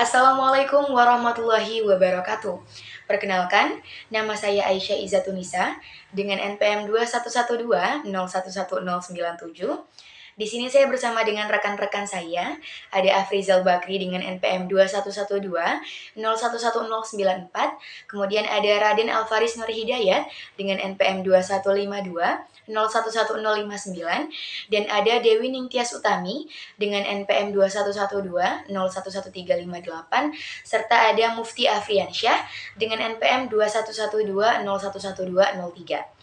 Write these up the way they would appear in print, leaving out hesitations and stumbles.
Assalamualaikum warahmatullahi wabarakatuh. Perkenalkan, nama saya Aisyah Izzatunisa dengan NPM 2112011097. Di sini saya bersama dengan rekan-rekan saya, ada Afrizal Bakri dengan NPM 2112011094, kemudian ada Raden Alfaris Nur Hidayat dengan NPM 2152011059, dan ada Dewi Ningtyas Utami dengan NPM 2112011358, serta ada Mufti Afriansyah dengan NPM 2112011203.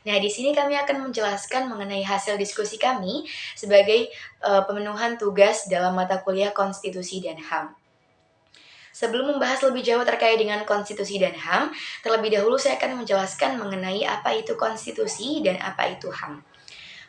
Nah, di sini kami akan menjelaskan mengenai hasil diskusi kami sebagai pemenuhan tugas dalam mata kuliah Konstitusi dan HAM. Sebelum membahas lebih jauh terkait dengan konstitusi dan HAM, terlebih dahulu saya akan menjelaskan mengenai apa itu konstitusi dan apa itu HAM.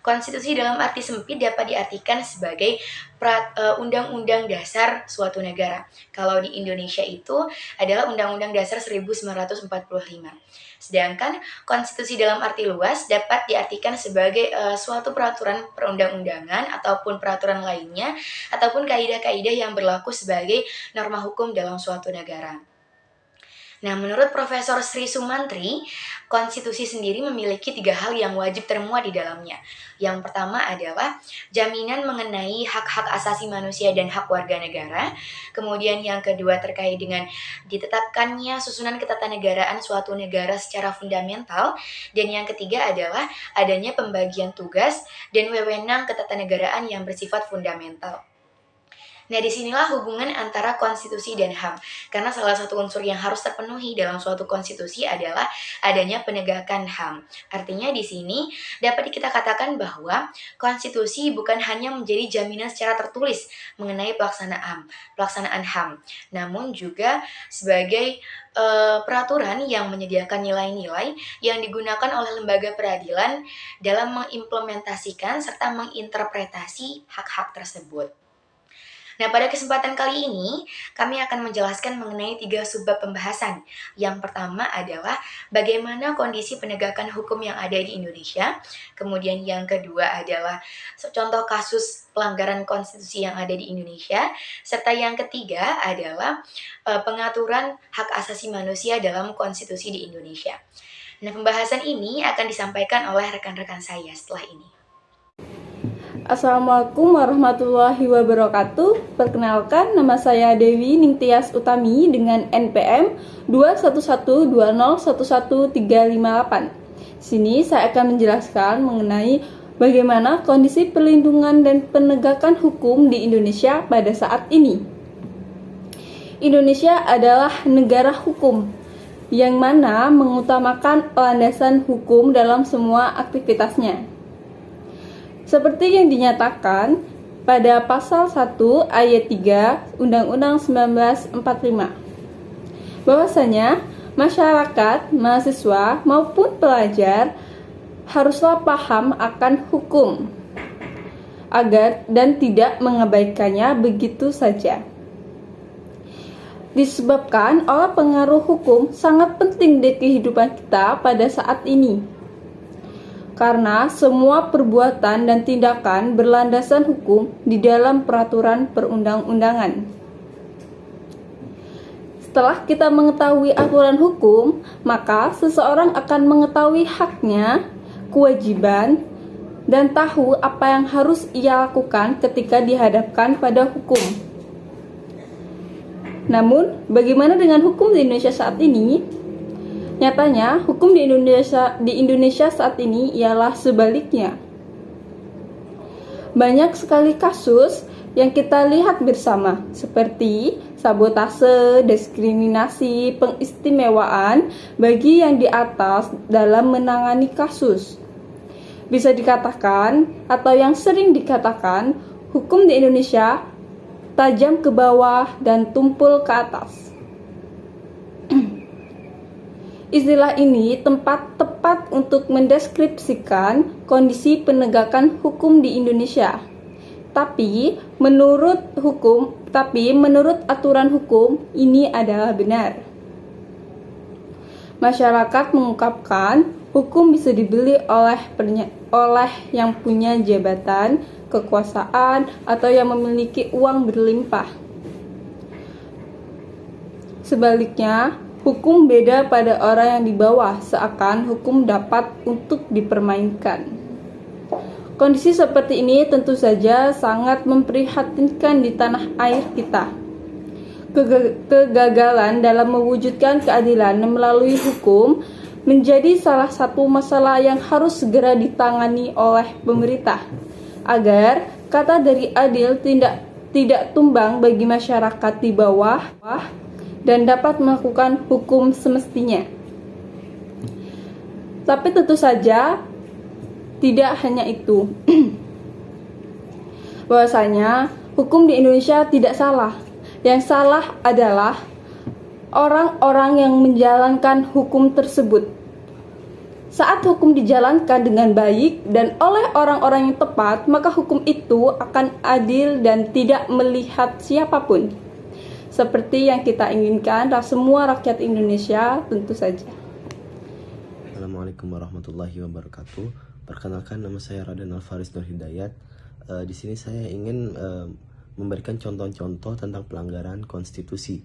Konstitusi dalam arti sempit dapat diartikan sebagai undang-undang dasar suatu negara. Kalau di Indonesia itu adalah Undang-Undang Dasar 1945. Sedangkan konstitusi dalam arti luas dapat diartikan sebagai suatu peraturan perundang-undangan ataupun peraturan lainnya ataupun kaidah-kaidah yang berlaku sebagai norma hukum dalam suatu negara. Nah, menurut Profesor Sri Sumantri, konstitusi sendiri memiliki 3 hal yang wajib termuat di dalamnya. Yang pertama adalah jaminan mengenai hak-hak asasi manusia dan hak warga negara. Kemudian yang kedua terkait dengan ditetapkannya susunan ketatanegaraan suatu negara secara fundamental. Dan yang ketiga adalah adanya pembagian tugas dan wewenang ketatanegaraan yang bersifat fundamental. Nah, disinilah hubungan antara konstitusi dan HAM. Karena salah satu unsur yang harus terpenuhi dalam suatu konstitusi adalah adanya penegakan HAM. Artinya di sini dapat kita katakan bahwa konstitusi bukan hanya menjadi jaminan secara tertulis mengenai pelaksanaan HAM, namun juga sebagai peraturan yang menyediakan nilai-nilai yang digunakan oleh lembaga peradilan dalam mengimplementasikan serta menginterpretasi hak-hak tersebut. Nah, pada kesempatan kali ini, kami akan menjelaskan mengenai 3 subbab pembahasan. Yang pertama adalah bagaimana kondisi penegakan hukum yang ada di Indonesia. Kemudian yang kedua adalah contoh kasus pelanggaran konstitusi yang ada di Indonesia. Serta yang ketiga adalah pengaturan hak asasi manusia dalam konstitusi di Indonesia. Nah, pembahasan ini akan disampaikan oleh rekan-rekan saya setelah ini. Assalamualaikum warahmatullahi wabarakatuh. Perkenalkan, nama saya Dewi Ningtyas Utami dengan NPM 2112011358. Sini saya akan menjelaskan mengenai bagaimana kondisi perlindungan dan penegakan hukum di Indonesia pada saat ini. Indonesia adalah negara hukum yang mana mengutamakan landasan hukum dalam semua aktivitasnya. Seperti yang dinyatakan pada pasal 1 ayat 3 Undang-Undang 1945, bahwasanya masyarakat, mahasiswa maupun pelajar haruslah paham akan hukum agar dan tidak mengabaikannya begitu saja. Disebabkan oleh pengaruh hukum sangat penting di kehidupan kita pada saat ini. Karena semua perbuatan dan tindakan berlandasan hukum di dalam peraturan perundang-undangan. Setelah kita mengetahui aturan hukum, maka seseorang akan mengetahui haknya, kewajiban, dan tahu apa yang harus ia lakukan ketika dihadapkan pada hukum. Namun, bagaimana dengan hukum di Indonesia saat ini? Nyatanya, hukum di Indonesia saat ini ialah sebaliknya. Banyak sekali kasus yang kita lihat bersama, seperti sabotase, diskriminasi, pengistimewaan bagi yang di atas dalam menangani kasus. Bisa dikatakan, atau yang sering dikatakan, hukum di Indonesia tajam ke bawah dan tumpul ke atas. Istilah ini tepat untuk mendeskripsikan kondisi penegakan hukum di Indonesia. Tapi menurut aturan hukum ini adalah benar. Masyarakat mengungkapkan hukum bisa dibeli oleh yang punya jabatan, kekuasaan, atau yang memiliki uang berlimpah. Sebaliknya, hukum beda pada orang yang di bawah, seakan hukum dapat untuk dipermainkan. Kondisi seperti ini tentu saja sangat memprihatinkan di tanah air kita. Kegagalan dalam mewujudkan keadilan melalui hukum menjadi salah satu masalah yang harus segera ditangani oleh pemerintah, agar kata dari adil tidak tumbang bagi masyarakat di bawah dan dapat melakukan hukum semestinya. Tapi tentu saja tidak hanya itu. Bahwasanya hukum di Indonesia tidak salah. Yang salah adalah orang-orang yang menjalankan hukum tersebut. Saat hukum dijalankan dengan baik dan oleh orang-orang yang tepat, maka hukum itu akan adil dan tidak melihat siapapun. Seperti yang kita inginkan, semua rakyat Indonesia tentu saja. Assalamualaikum warahmatullahi wabarakatuh. Perkenalkan, nama saya Raden Alfaris Nur Hidayat. Di sini saya ingin memberikan contoh-contoh tentang pelanggaran konstitusi,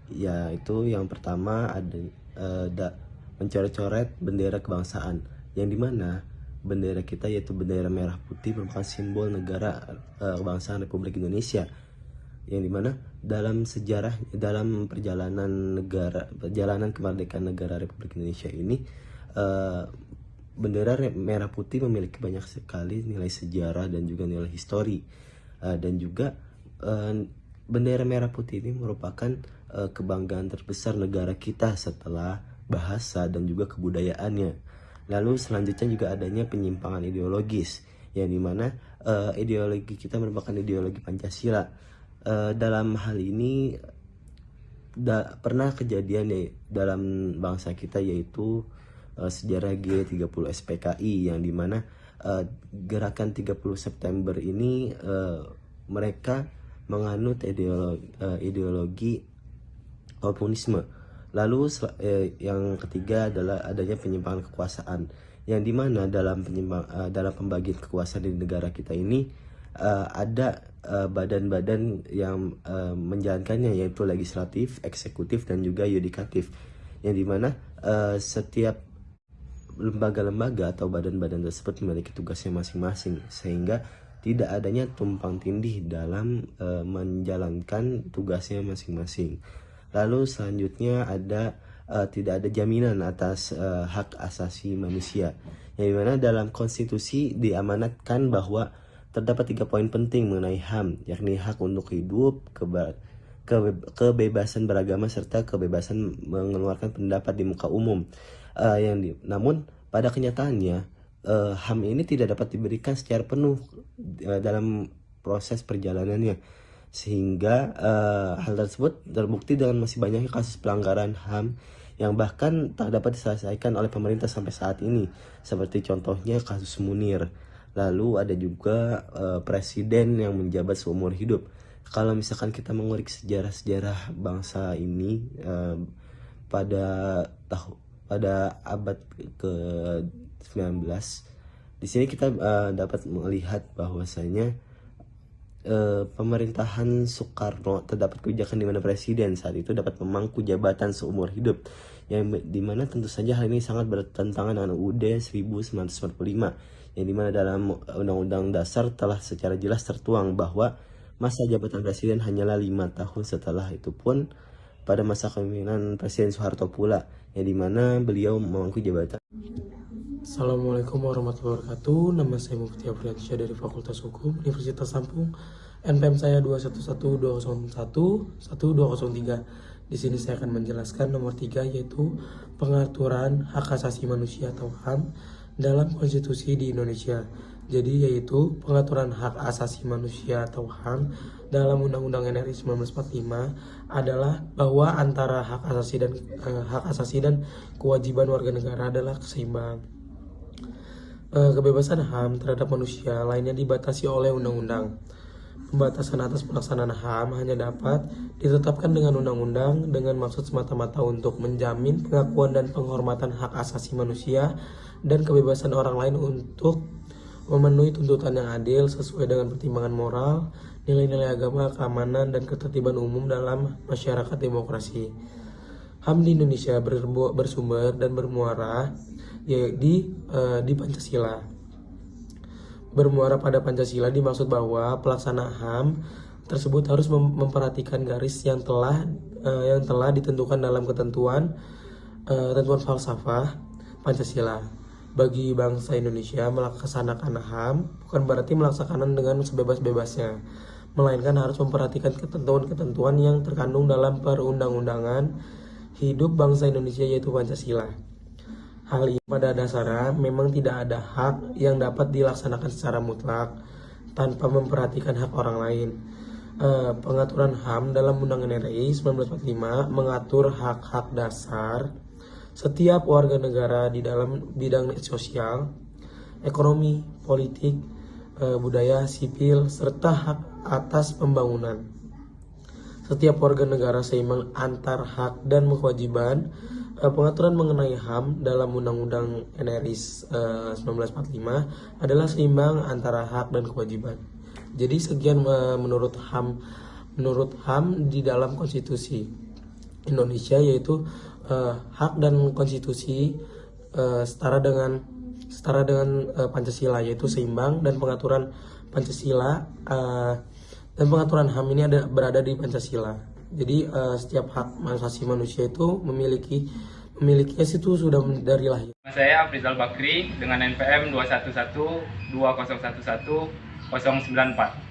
yaitu yang pertama ada mencoret-coret bendera kebangsaan, yang dimana bendera kita yaitu bendera merah putih merupakan simbol negara kebangsaan Republik Indonesia, yang dimana dalam sejarah, dalam perjalanan kemerdekaan negara Republik Indonesia ini, bendera merah putih memiliki banyak sekali nilai sejarah dan juga nilai histori. Dan juga bendera merah putih ini merupakan kebanggaan terbesar negara kita setelah bahasa dan juga kebudayaannya. Lalu selanjutnya juga adanya penyimpangan ideologis, yang dimana ideologi kita merupakan ideologi Pancasila. Dalam hal ini pernah kejadian dalam bangsa kita, yaitu sejarah G30 SPKI, yang dimana gerakan 30 September ini mereka menganut ideologi komunisme. Lalu yang ketiga adalah adanya penyimpangan kekuasaan, yang dimana dalam pembagian kekuasaan di negara kita ini ada badan-badan yang menjalankannya, yaitu legislatif, eksekutif, dan juga yudikatif, yang dimana setiap lembaga-lembaga atau badan-badan tersebut memiliki tugasnya masing-masing, sehingga tidak adanya tumpang tindih dalam menjalankan tugasnya masing-masing. Lalu selanjutnya tidak ada jaminan atas hak asasi manusia, yang dimana dalam konstitusi diamanatkan bahwa terdapat 3 poin penting mengenai HAM, yakni hak untuk hidup, kebebasan beragama, serta kebebasan mengeluarkan pendapat di muka umum. Namun pada kenyataannya HAM ini tidak dapat diberikan secara penuh dalam proses perjalanannya, sehingga hal tersebut terbukti dengan masih banyaknya kasus pelanggaran HAM yang bahkan tak dapat diselesaikan oleh pemerintah sampai saat ini, seperti contohnya kasus Munir. Lalu ada juga presiden yang menjabat seumur hidup. Kalau misalkan kita mengulik sejarah bangsa ini pada abad ke-19, di sini kita dapat melihat bahwasanya pemerintahan Soekarno terdapat kebijakan di mana presiden saat itu dapat memangku jabatan seumur hidup, yang dimana tentu saja hal ini sangat bertentangan dengan UUD 1945, yang dimana dalam Undang-Undang Dasar telah secara jelas tertuang bahwa masa jabatan presiden hanyalah 5 tahun. Setelah itu pun pada masa kepemimpinan Presiden Soeharto pula, yang dimana beliau memangku jabatan. Assalamualaikum warahmatullahi wabarakatuh. Nama saya Mufti Afriansyah dari Fakultas Hukum Universitas Lampung. NPM saya 21120110203. Di sini saya akan menjelaskan nomor 3, yaitu pengaturan hak asasi manusia atau HAM dalam konstitusi di Indonesia. Jadi yaitu pengaturan hak asasi manusia atau HAM dalam Undang-Undang NRI 1945 adalah bahwa antara hak asasi dan kewajiban warga negara adalah seimbang. Kebebasan HAM terhadap manusia lainnya dibatasi oleh undang-undang. Pembatasan atas pelaksanaan HAM hanya dapat ditetapkan dengan undang-undang dengan maksud semata-mata untuk menjamin pengakuan dan penghormatan hak asasi manusia dan kebebasan orang lain untuk memenuhi tuntutan yang adil sesuai dengan pertimbangan moral nilai-nilai agama, keamanan, dan ketertiban umum dalam masyarakat demokrasi. HAM di Indonesia bersumber dan bermuara di Pancasila. Bermuara pada Pancasila dimaksud bahwa pelaksana HAM tersebut harus memperhatikan garis yang telah ditentukan dalam ketentuan falsafah Pancasila. Bagi bangsa Indonesia, melaksanakan HAM bukan berarti melaksanakan dengan sebebas-bebasnya, melainkan harus memperhatikan ketentuan-ketentuan yang terkandung dalam perundang-undangan hidup bangsa Indonesia, yaitu Pancasila. Hal ini pada dasarnya memang tidak ada hak yang dapat dilaksanakan secara mutlak tanpa memperhatikan hak orang lain. Pengaturan HAM dalam Undang-Undang RI 1945 mengatur hak-hak dasar setiap warga negara di dalam bidang sosial, ekonomi, politik, budaya, sipil, serta hak atas pembangunan. Setiap warga negara seimbang antar hak dan kewajiban. Pengaturan mengenai HAM dalam Undang-Undang NRI 1945 adalah seimbang antara hak dan kewajiban. Jadi sekian menurut HAM di dalam Konstitusi Indonesia, yaitu hak dan konstitusi setara dengan Pancasila, yaitu seimbang, dan pengaturan Pancasila dan pengaturan HAM ini berada di Pancasila. Jadi setiap hak asasi manusia itu memilikinya itu sudah dari lahir. Saya Afrizal Bakri dengan NPM 2112011 094.